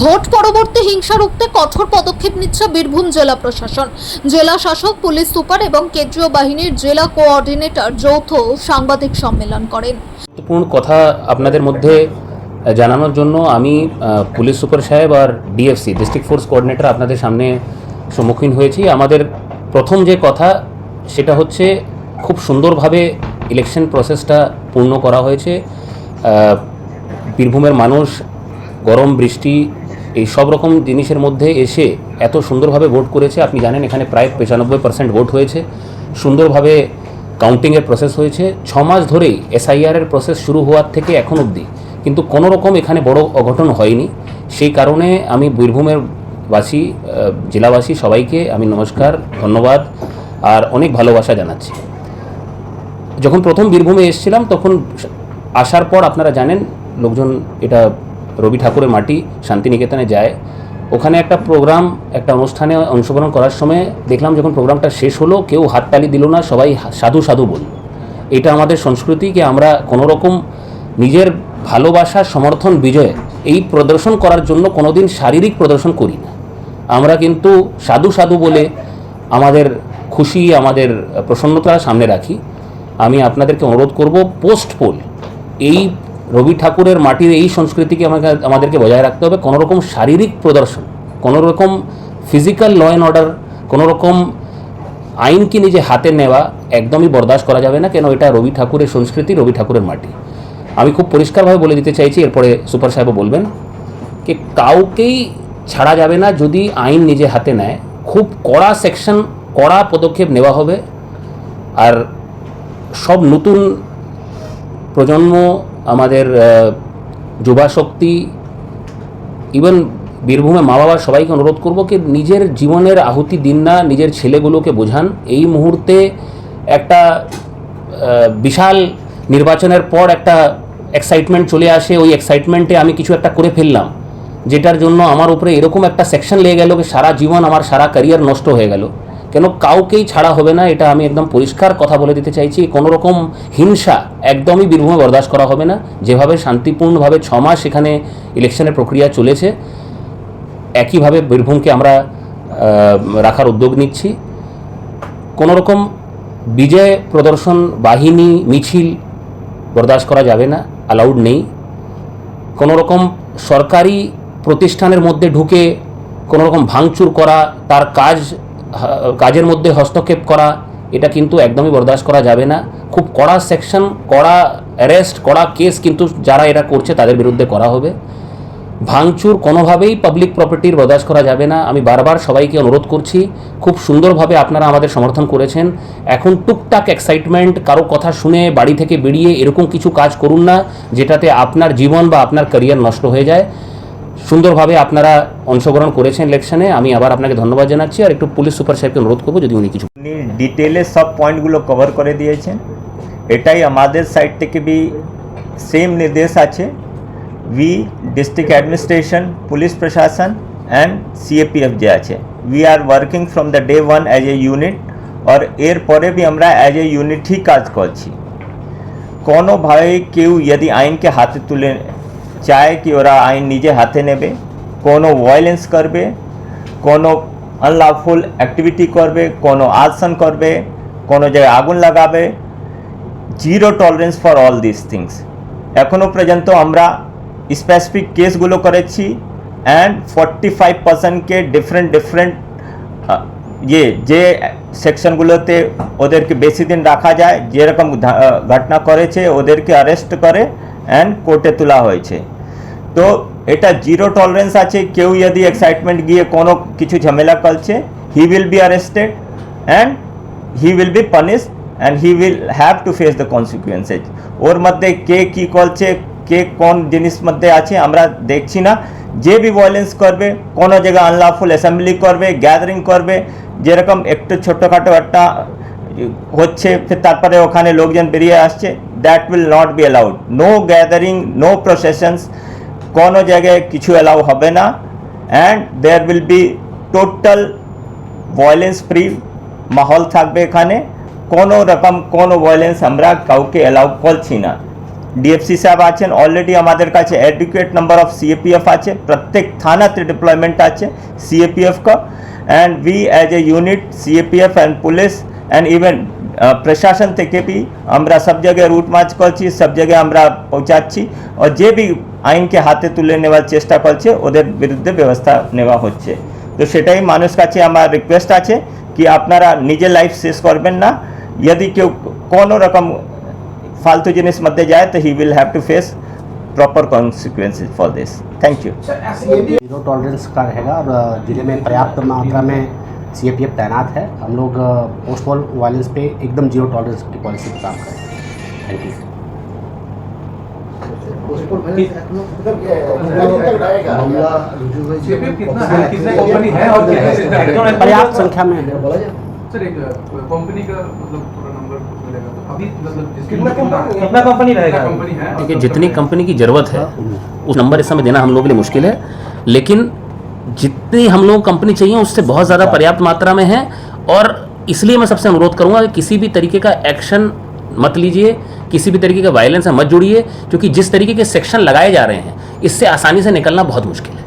Vote পরবর্তী হিংসা রুখতে কঠোর পদক্ষেপ নিচ্ছে বীরভূম জেলা প্রশাসন। জেলা শাসক, পুলিশ সুপার এবং কেন্দ্রীয় বাহিনীর জেলা কোঅর্ডিনেটর যৌথ সাংবাদিক সম্মেলন করেন। গুরুত্বপূর্ণ কথা আপনাদের মধ্যে জানানোর জন্য আমি পুলিশ সুপার সাহেব আর ডিএফসি ডিস্ট্রিক্ট ফোর্স কোঅর্ডিনেটর আপনাদের সামনে সম্মুখীন হয়েছি। আমাদের প্রথম যে কথা সেটা হচ্ছে খুব সুন্দরভাবে ইলেকশন প্রসেসটা পূর্ণ করা হয়েছে। বীরভূমের মানুষ গরম বৃষ্টি এই সব রকম জিনিসের মধ্যে এসে এত সুন্দরভাবে ভোট করেছে। আপনি জানেন এখানে প্রায় 95% ভোট হয়েছে। সুন্দরভাবে কাউন্টিংয়ের প্রসেস হয়েছে। 6 মাস ধরেই এসআইআরের প্রসেস শুরু হওয়ার থেকে এখন অবধি কিন্তু কোনো রকম এখানে বড় অঘটন হয়নি। সেই কারণে আমি বীরভূমের বাসী, জেলাবাসী সবাইকে আমি নমস্কার, ধন্যবাদ আর অনেক ভালোবাসা জানাচ্ছি। যখন প্রথম বীরভূমে এসেছিলাম তখন আসার পর আপনারা জানেন লোকজন এটা রবি ঠাকুরের মাটি শান্তিনিকেতনে যায়। ওখানে একটা প্রোগ্রাম, একটা অনুষ্ঠানে অংশগ্রহণ করার সময় দেখলাম যখন প্রোগ্রামটা শেষ হলো কেউ হাততালি দিল না, সবাই সাধু সাধু বলল। এটা আমাদের সংস্কৃতিকে আমরা কোনো রকম নিজের ভালোবাসা, সমর্থন, বিজয় এই প্রদর্শন করার জন্য কোনোদিন শারীরিক প্রদর্শন করি না। আমরা কিন্তু সাধু সাধু বলে আমাদের খুশি, আমাদের প্রসন্নতা সামনে রাখি। আমি আপনাদেরকে অনুরোধ করব, পোস্ট পোল এই রবি ঠাকুরের মাটির এই সংস্কৃতিকে আমাদেরকে বজায় রাখতে হবে। কোনো রকম শারীরিক প্রদর্শন, কোনো রকম ফিজিক্যাল ল অ্যান্ড অর্ডার, কোনো রকম আইনকে নিজে হাতে নেওয়া একদমই বরদাস্ত করা যাবে না। কেন এটা রবি ঠাকুরের সংস্কৃতি, রবি ঠাকুরের মাটি। আমি খুব পরিষ্কারভাবে বলে দিতে চাইছি, এরপরে সুপার সাহেবও বলবেন, যে কাউকেই ছাড়া যাবে না যদি আইন নিজে হাতে নেয়। খুব কড়া সেকশন, কড়া পদক্ষেপ নেওয়া হবে। আর সব নতুন প্রজন্ম, আমাদের যুবা শক্তি, ইভেন বীরভূমে মা বাবা সবাইকে অনুরোধ করব কি নিজের জীবনের আহুতি দিন না, নিজের ছেলেগুলোকে বোঝান। এই মুহূর্তে একটা বিশাল নির্বাচনের পর একটা এক্সাইটমেন্ট চলে আসে। ওই এক্সাইটমেন্টে আমি কিছু একটা করে ফেললাম, যেটার জন্য আমার উপরে এরকম একটা সেকশন লেগে গেল, সারা জীবন আমার সারা ক্যারিয়ার নষ্ট হয়ে গেল। কেন কাউকেই ছাড়া হবে না, এটা আমি একদম পরিষ্কার কথা বলে দিতে চাইছি। কোনো রকম হিংসা একদমই বীরভূমে বরদাস্ত করা হবে না। যেভাবে শান্তিপূর্ণভাবে 6 মাস এখানে ইলেকশনের প্রক্রিয়া চলেছে, একইভাবে বীরভূমকে আমরা রাখার উদ্যোগ নিচ্ছি। কোনো রকম বিজয় প্রদর্শন, বাহিনী, মিছিল বরদাস্ত করা যাবে না, অ্যালাউড নেই। কোনো রকম সরকারি প্রতিষ্ঠানের মধ্যে ঢুকে কোনো রকম ভাঙচুর করা, তার কাজের মধ্যে হস্তক্ষেপ করা, এটা কিন্তু একদমই বরদাস্ত করা যাবে না। খুব কড়া সেকশন, কড়া অ্যারেস্ট, কড়া কেস কিন্তু যারা এটা করছে তাদের বিরুদ্ধে করা হবে। ভাঙচুর কোনোভাবেই পাবলিক প্রপার্টির বরদাস্ত করা যাবে না। আমি বারবার সবাইকে অনুরোধ করছি, খুব সুন্দরভাবে আপনারা আমাদের সমর্থন করেছেন। এখন টুকটাক এক্সাইটমেন্ট, কারো কথা শুনে বাড়ি থেকে বেরিয়ে এরকম কিছু কাজ করুন না যেটাতে আপনার জীবন বা আপনার ক্যারিয়ার নষ্ট হয়ে যায়। সুন্দরভাবে আপনারা অংশগ্রহণ করেছেন ইলেকশনে, আমি আবার আপনাকে ধন্যবাদ জানাচ্ছি। আর একটু পুলিশ সুপার সাহেবকে অনুরোধ করবো যদি উনি কিছু ডিটেলে সব পয়েন্টগুলো কভার করে দিয়েছেন। এটাই আমাদের সাইড থেকে বি সেম নির্দেশ আছে। উই ডিস্ট্রিক্ট অ্যাডমিনিস্ট্রেশন, পুলিশ প্রশাসন অ্যান্ড সিএপিএফ যে আছে, we are working from the day 1 as a unit. আর এরপরে বি আমরা অ্যাজ এ ইউনিটই কাজ করছি। কোনোভাবে কেউ যদি আইনকে হাতে তুলে চায় কি ওরা আইন নিজে হাতে নেবে, কোনো ভায়োলেন্স করবে, কোনো আনলফুল অ্যাক্টিভিটি করবে, কোনো আর্সন করবে, কোনো জায়গায় আগুন লাগাবে, zero tolerance for all this things. এখনও পর্যন্ত আমরা স্পেসিফিক কেসগুলো করেছি অ্যান্ড 45%কে ডিফারেন্ট যে সেকশনগুলোতে ওদেরকে বেশি দিন রাখা যায়, যেরকম ঘটনা করেছে ওদেরকে অ্যারেস্ট করে অ্যান্ড কোর্টে তোলা হয়েছে। তো এটা জিরো টলারেন্স আছে। কেউ যদি এক্সাইটমেন্ট গিয়ে কোনো কিছু ঝামেলা করছে, he will be arrested and he will be punished and he will have to face the consequences. ওর মধ্যে কে কী করছে, কে কোন জিনিস মধ্যে আছে আমরা দেখছি না। যে বি ভায়োলেন্স করবে, কোনো জায়গায় আনলফুল অ্যাসেম্বলি করবে, গ্যাদারিং করবে, যেরকম একটু ছোটোখাটো একটা হচ্ছে ফির তারপরে ওখানে লোকজন বেরিয়ে আসছে, that will not be allowed. No gathering, no processions, কোনো জায়গায় কিছু অ্যালাউ হবে না। And there will be total violence free মাহল থাকবে এখানে। কোনো রকম কোনো ভায়োলেন্স আমরা কাউকে অ্যালাউ করছি না। ডিএফসি সাহেব আছেন, অলরেডি আমাদের কাছে অ্যাডুকেট নাম্বার অফ সিএপিএফ আছে, প্রত্যেক থানাতে ডিপ্লয়মেন্ট আছে সিএপিএফ का, and we as a unit CAPF and police and even প্রশাসন থেকে भी আমরা সব জায়গায় রুট মার্চ করছি, সব জায়গায় আমরা পৌঁছাচ্ছি, আর যে भी আইনকে হাতে তুলে নেওয়ার চেষ্টা করছে ওদের বিরুদ্ধে ব্যবস্থা নেওয়া হচ্ছে। তো সেটাই মানুষ কাছে আমার রিকোয়েস্ট আছে কি আপনারা নিজের লাইফ শেষ করবেন না, যদি কেউ কোনো রকম ফালতু জিনিস মধ্যে যায় তো হি will have to face proper consequences for this. Thank you. Zero tolerance का रहेगा और जिले में पर्याप्त मात्रा में सीएपीएफ तैनात है। हम लोग पोस्ट वॉल वायलेंस पे एकदम जीरो टॉलरेंस की पॉलिसी पे काम करें। Thank you. पर्याप्त संख्या में सर एक कंपनी का मतलब पूरा नंबर मिलेगा तो अभी मतलब कितना कंपनी रहेगा? कंपनी है देखिए जितनी कंपनी की ज़रूरत है उस नंबर इस समय देना हम लोगों के लिए मुश्किल है, लेकिन जितनी हम लोग कंपनी चाहिए उससे बहुत ज़्यादा पर्याप्त मात्रा में है। और इसलिए मैं सबसे अनुरोध करूंगा कि किसी भी तरीके का एक्शन मत लीजिए, किसी भी तरीके का वायलेंस से मत जुड़िए, क्योंकि जिस तरीके के सेक्शन लगाए जा रहे हैं इससे आसानी से निकलना बहुत मुश्किल है।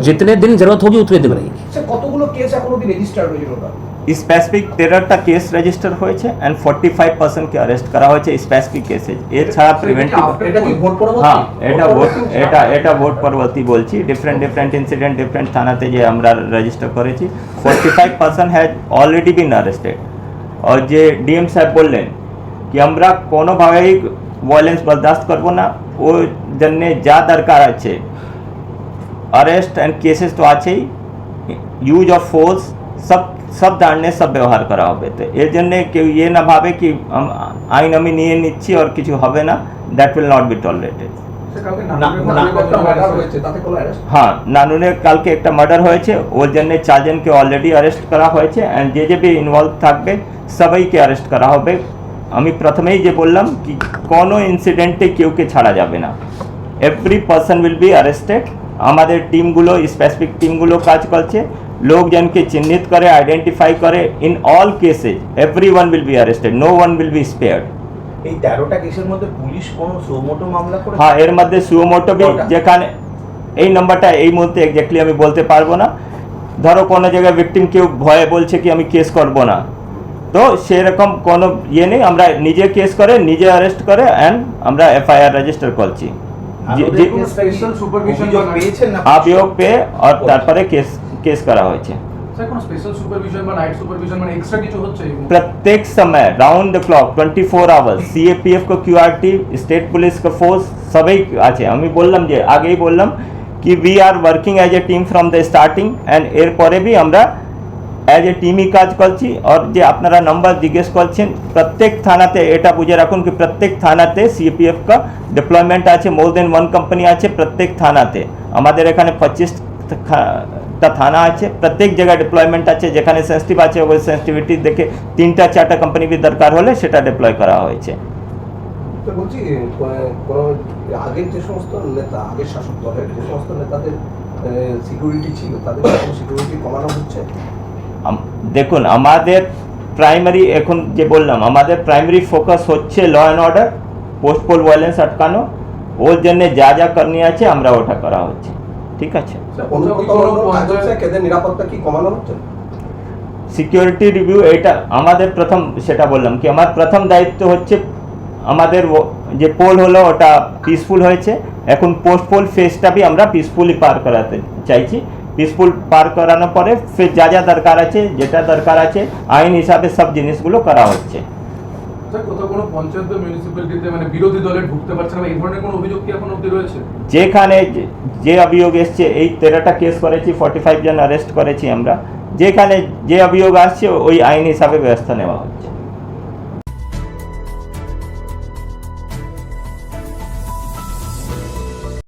जितने दिन जरूरत होगी उतने दिन रहेगी। কতগুলো কেস এখনো অবধি রেজিস্টার্ড হয়েছিল ওটা? স্পেসিফিক 13টা কেস রেজিস্টার হয়েছে এন্ড 45% কে অ্যারেস্ট করা হয়েছে স্পেসিফিক কেসে। এর ছাড়া প্রিভেন্টিভ, এটা কি ভোট পরবর্তী? হ্যাঁ এটা ভোট পরবর্তী বলছি। ডিফারেন্ট ইনসিডেন্ট ডিফারেন্ট থানাতে যে আমরা রেজিস্টার করেছি 45% হ্যাজ অলরেডি বিন অ্যারেস্টেড। और যে ডিএম সাহেব বললেন কি আমরা কোনোভাবেই ভায়োলেন্স বরদাস্ত করব না, ও জন্য যা দরকার আছে अरेस्ट एंड केसेस तो आছেই, यूज ऑफ फोर्स सब দাঁড়নে সব ব্যবহার করা হবে। তো এর জন্য কেউ ইয়ে না ভাবে কি আইন আমি নিয়ে নিচ্ছি আর কিছু হবে না, that will not B tolerated. হ্যাঁ, নানুনের কালকে একটা মার্ডার হয়েছে, ওর জন্য 4 জনকে অলরেডি অ্যারেস্ট করা হয়েছে অ্যান্ড যে भी ইনভলভ থাকবে সবাইকে অ্যারেস্ট করা হবে। আমি প্রথমেই যে বললাম কি কোনো ইনসিডেন্টে কেউকে ছাড়া যাবে না, every person will be arrested. আমাদের টিমগুলো স্পেসিফিক টিমগুলো কাজ করছে, লোকজনকে চিহ্নিত করে আইডেন্টিফাই করে। In all cases everyone will be arrested, no one will be spared. এই 13টা কেসের মধ্যে পুলিশ কোন সুমোটো মামলা করে? হ্যাঁ, এর মধ্যে সুমোটো বি, যেখানে এই নাম্বারটা এই মুহূর্তে এক্স্যাক্টলি আমি বলতে পারবো না। ধরো কোনো জায়গায় ভিকটিম কেউ ভয়ে বলছে কি আমি কেস করব না, তো সেরকম কোনো ইয়ে নেই, আমরা নিজে কেস করে নিজে অ্যারেস্ট করে অ্যান্ড আমরা এফআইআর রেজিস্টার করছি। স্পেশাল সুপারভিশন পেয়েছেন না? অভিযোগ পেয়ে আর তারপরে কেস করা হয়েছে। স্যার কোন স্পেশাল সুপারভিশন বা নাইট সুপারভিশন মানে এক্সট্রা কিছু হচ্ছে? प्रत्येक समय round the clock 24 hours CAPF को क्यूआरटी स्टेट पुलिस का फोर्स सभी আছে। আমি বললাম যে আগেই বললাম কি we are working as a team from the starting and এরপরে भी আমরা অ্যাজ এ টিমই কাজ করছি। আর যে আপনারা নাম্বার জিজ্ঞেস করছেন, প্রত্যেক থানাতে এটা বুঝে রাখুন কি প্রত্যেক থানাতে সিএপিএফ का ডিপ্লয়মেন্ট আছে, মোর দেন 1 কোম্পানি আছে প্রত্যেক থানাতে। আমাদের এখানে 25টা থানা আছে, প্রত্যেক জায়গায় ডিপ্লয়মেন্ট আছে, যেখানে সেন্সিটিভ আছে ওই সেন্সিটিভিটি দেখে 3টা-4টা কোম্পানি भी দরকার হলে সেটা ডিপ্লয় করা হয়েছে। তো বলছি কোন আগের যে সমস্ত নেতা, আগের শাসক দলের যে সমস্ত নেতাদের সিকিউরিটি ছিল তাদের সিকিউরিটি কমানো হচ্ছে? দেখুন আমাদের প্রাইমারি এখন যে বললাম আমাদের প্রাইমারি ফোকাস হচ্ছে law and order, post poll violence আটকানো, ওর জন্য যা যা করনি আছে আমরা ওটা করা হচ্ছে। ঠিক আছে, নিরাপত্তা কি কমানো হচ্ছে? সিকিউরিটি রিভিউ এটা আমাদের প্রথম, সেটা বললাম কি আমার প্রথম দায়িত্ব হচ্ছে আমাদের যে পোল হলো ওটা পিসফুল হয়েছে, এখন পোস্ট পোল ফেজটা भी আমরা পিসফুলি পার করাতে চাইছি। পিসফুল পার করানোর পরে ফির যা যা দরকার আছে, যেটা দরকার আছে আইন হিসাবে সব জিনিসগুলো করা হচ্ছে। স্যার কোথাও কোনো পঞ্চায়েত বা মিউনিসিপ্যালিটিতে মানে বিরোধী দলে ঢুকতে পারছে না, এই ধরনের কোনো অভিযোগ কি এখন অবধি রয়েছে? যেখানে যে অভিযোগ এসছে, এই 13টা কেস করেছি, 45 জন অ্যারেস্ট করেছি আমরা, যেখানে যে অভিযোগ আসছে ওই আইন হিসাবে ব্যবস্থা নেওয়া হচ্ছে।